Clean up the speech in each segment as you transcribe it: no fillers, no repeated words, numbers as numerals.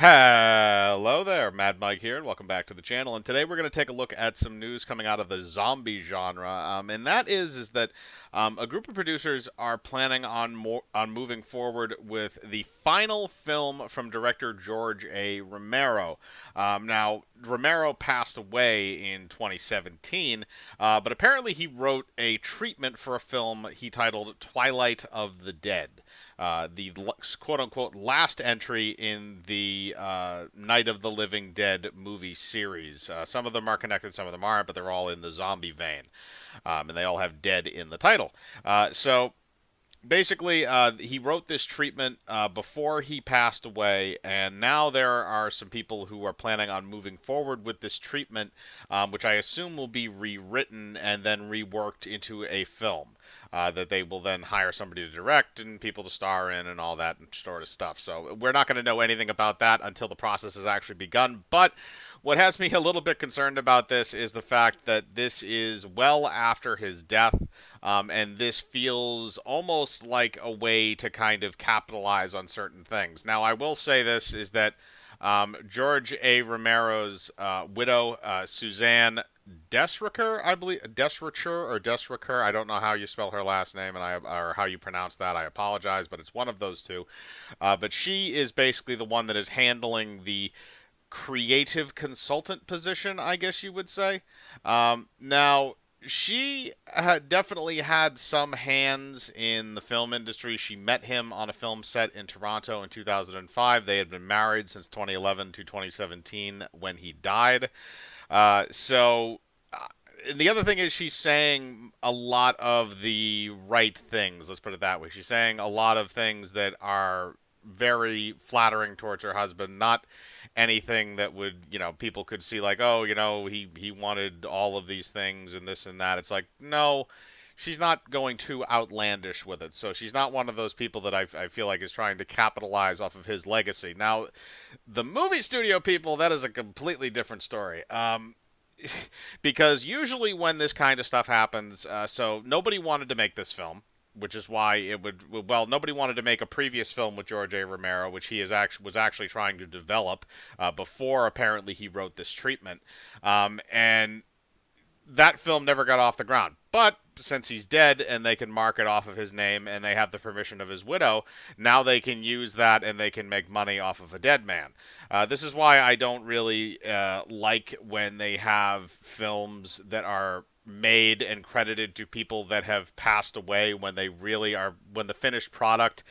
Hello there, Mad Mike here, and welcome back to the channel. And today we're going to take a look at some news coming out of the zombie genre, and that is that a group of producers are planning on moving forward with the final film from director George A. Romero. Now, Romero passed away in 2017, but apparently he wrote a treatment for a film he titled Twilight of the Dead. The quote unquote last entry in the Night of the Living Dead movie series. Some of them are connected, some of them aren't, but they're all in the zombie vein. And they all have dead in the title. So basically, he wrote this treatment before he passed away, and now there are some people who are planning on moving forward with this treatment, which I assume will be rewritten and then reworked into a film. That they will then hire somebody to direct and people to star in and all that sort of stuff. So we're not going to know anything about that until the process has actually begun. But what has me a little bit concerned about this is the fact that this is well after his death, and this feels almost like a way to kind of capitalize on certain things. Now, I will say this is that George A. Romero's widow, Suzanne Desricher, I believe, Desricher or Desricher. I don't know how you spell her last name or how you pronounce that. I apologize, but it's one of those two. But she is basically the one that is handling the creative consultant position, I guess you would say. Now, she definitely had some hands in the film industry. She met him on a film set in Toronto in 2005. They had been married since 2011 to 2017 when he died. And the other thing is she's saying a lot of the right things. Let's put it that way. She's saying a lot of things that are very flattering towards her husband, not anything that would, people could see like, oh, he wanted all of these things and this and that. It's like, no, she's not going too outlandish with it. So she's not one of those people that I feel like is trying to capitalize off of his legacy. Now, the movie studio people, that is a completely different story. Because usually when this kind of stuff happens, so nobody wanted to make this film, which is why nobody wanted to make a previous film with George A. Romero, which he was actually trying to develop before apparently he wrote this treatment, and that film never got off the ground. But since he's dead and they can mark it off of his name and they have the permission of his widow, now they can use that and they can make money off of a dead man. This is why I don't really like when they have films that are made and credited to people that have passed away when they really are, when the finished product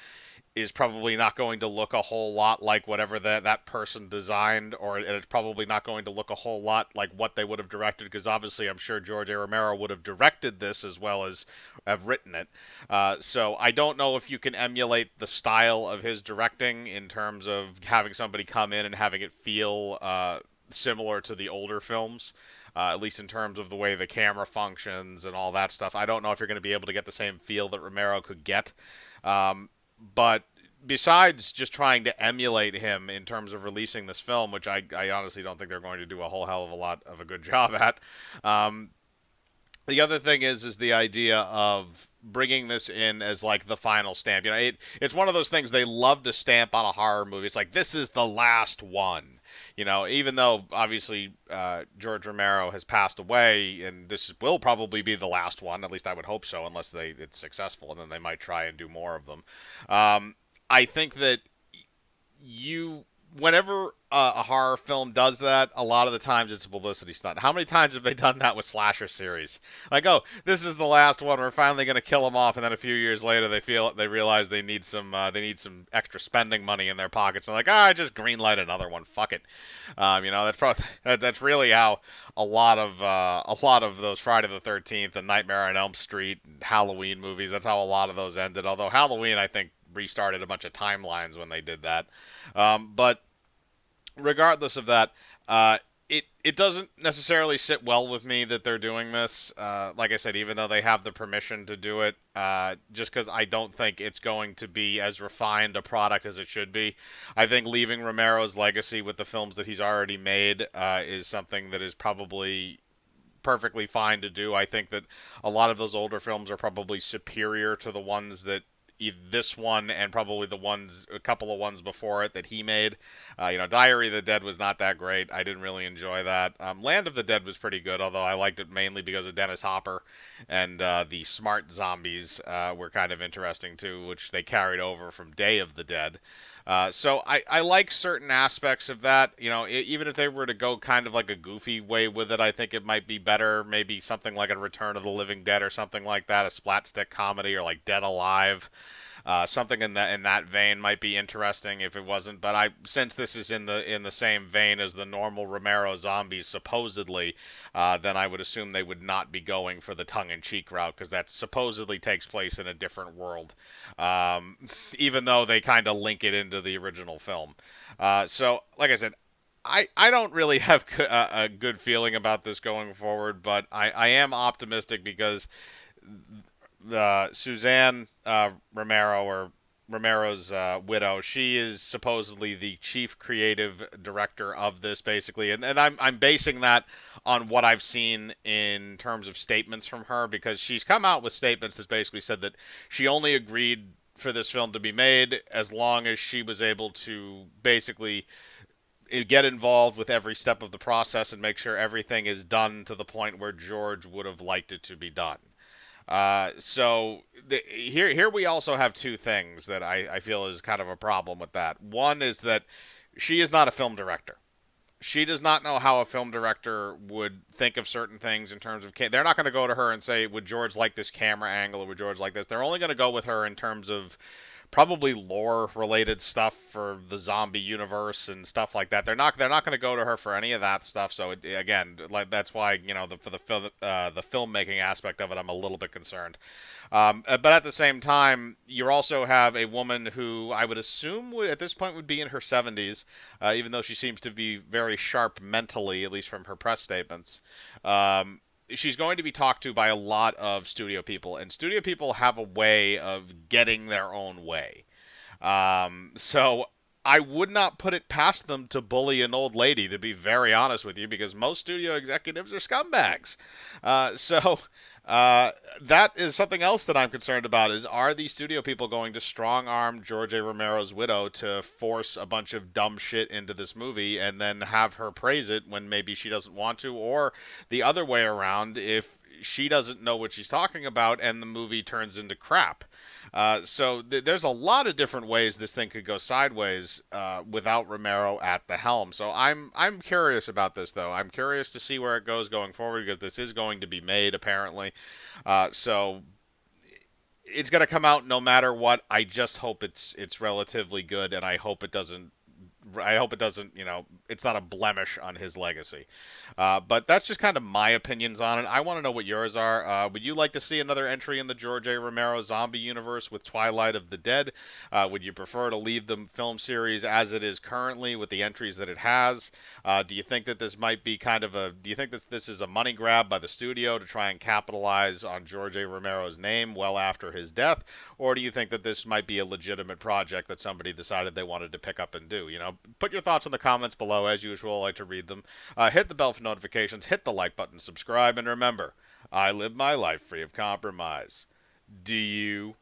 is probably not going to look a whole lot like whatever that person designed, or it's probably not going to look a whole lot like what they would have directed, because obviously I'm sure George A. Romero would have directed this as well as have written it. So I don't know if you can emulate the style of his directing in terms of having somebody come in and having it feel similar to the older films. At least in terms of the way the camera functions and all that stuff. I don't know if you're going to be able to get the same feel that Romero could get. But besides just trying to emulate him in terms of releasing this film, which I honestly don't think they're going to do a whole hell of a lot of a good job at, the other thing is the idea of bringing this in as like the final stamp. It's one of those things they love to stamp on a horror movie. It's like, this is the last one. Even though obviously George Romero has passed away, and this will probably be the last one. At least I would hope so, unless it's successful, and then they might try and do more of them. I think that whenever a horror film does that, a lot of the times it's a publicity stunt. How many times have they done that with slasher series? Like, oh, this is the last one. We're finally going to kill them off, and then a few years later, they realize they need some extra spending money in their pockets. And like, I just greenlight another one. Fuck it. That's really how a lot of those Friday the 13th and Nightmare on Elm Street and Halloween movies. That's how a lot of those ended. Although Halloween, I think, restarted a bunch of timelines when they did that. But regardless of that, it doesn't necessarily sit well with me that they're doing this. Like I said, even though they have the permission to do it, just because I don't think it's going to be as refined a product as it should be. I think leaving Romero's legacy with the films that he's already made is something that is probably perfectly fine to do. I think that a lot of those older films are probably superior to the ones that this one and probably a couple of ones before it that he made. Diary of the Dead was not that great. I didn't really enjoy that. Land of the Dead was pretty good, although I liked it mainly because of Dennis Hopper, and the smart zombies were kind of interesting too, which they carried over from Day of the Dead. So I like certain aspects of that. Even if they were to go kind of like a goofy way with it, I think it might be better. Maybe something like a Return of the Living Dead or something like that, a splatstick comedy, or like Dead Alive. Something in that vein might be interesting if it wasn't. But since this is in the same vein as the normal Romero zombies supposedly, then I would assume they would not be going for the tongue-in-cheek route because that supposedly takes place in a different world, even though they kind of link it into the original film. So, like I said, I don't really have a good feeling about this going forward, but I am optimistic because Suzanne Romero, or Romero's widow, she is supposedly the chief creative director of this, basically, and I'm basing that on what I've seen in terms of statements from her, because she's come out with statements that basically said that she only agreed for this film to be made as long as she was able to basically get involved with every step of the process and make sure everything is done to the point where George would have liked it to be done. Here we also have two things that I feel is kind of a problem with that. One is that she is not a film director. She does not know how a film director would think of certain things in terms of. They're not going to go to her and say, "Would George like this camera angle, or would George like this?" They're only going to go with her in terms of probably lore related stuff for the zombie universe and stuff like that. They're not going to go to her for any of that stuff. So again, like that's why for the filmmaking aspect of it, I'm a little bit concerned. But at the same time, you also have a woman who I would assume at this point would be in her 70s, even though she seems to be very sharp mentally, at least from her press statements. She's going to be talked to by a lot of studio people, and studio people have a way of getting their own way. So I would not put it past them to bully an old lady, to be very honest with you, because most studio executives are scumbags. So that is something else that I'm concerned about: is are these studio people going to strong arm George A. Romero's widow to force a bunch of dumb shit into this movie and then have her praise it when maybe she doesn't want to, or the other way around, if she doesn't know what she's talking about and the movie turns into crap. So there's a lot of different ways this thing could go sideways without Romero at the helm. So I'm curious about this, though. I'm curious to see where it goes going forward, because this is going to be made apparently. So it's going to come out no matter what. I just hope it's relatively good, and I hope it doesn't, it's not a blemish on his legacy. But that's just kind of my opinions on it. I want to know what yours are. Would you like to see another entry in the George A. Romero zombie universe with Twilight of the Dead? Would you prefer to leave the film series as it is currently with the entries that it has? Do you think that this might be do you think that this is a money grab by the studio to try and capitalize on George A. Romero's name well after his death? Or do you think that this might be a legitimate project that somebody decided they wanted to pick up and do? Put your thoughts in the comments below. As usual, I like to read them. Hit the bell for notifications, hit the like button, subscribe, and remember, I live my life free of compromise. Do you?